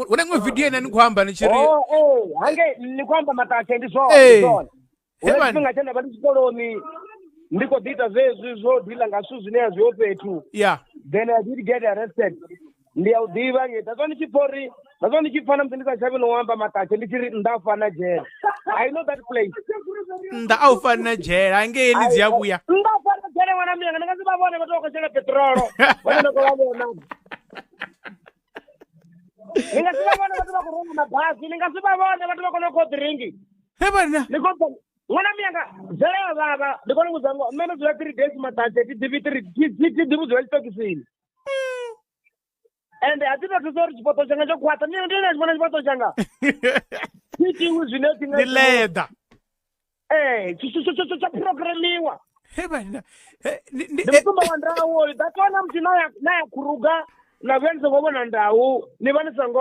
unangwe video nani kwamba ni chiri hange ni kwamba matache ndizo unapinga tena bali sikoloni ndiko dita zezo dila ngasuzi ne azopethu then I did get arrested ndi audiva ngitazoni chipori tazoni chifana mtendika chabe no wamba matache ndichiri ndafana jela I know that place nda aufana jela angeni ziyabuya ndafana jela wana mimi ngazibabona batoka jela petrolo wana ko wabona ningasibabona batoka kurunga mabhasi ningasibabona batoka ko drinki hebana nikopo mwana mianga zela baba ndikona kuzango mena zwa 3 days matache ti dibu zwa stokisini and I didn't resort to photo changa chokwata ni ndine mbona photo changa titi uzine tinga ni leda chuchu programiwa hebana ndikuma wandawo datona mtina na kuruga na venzo bobona ndawo ni banisango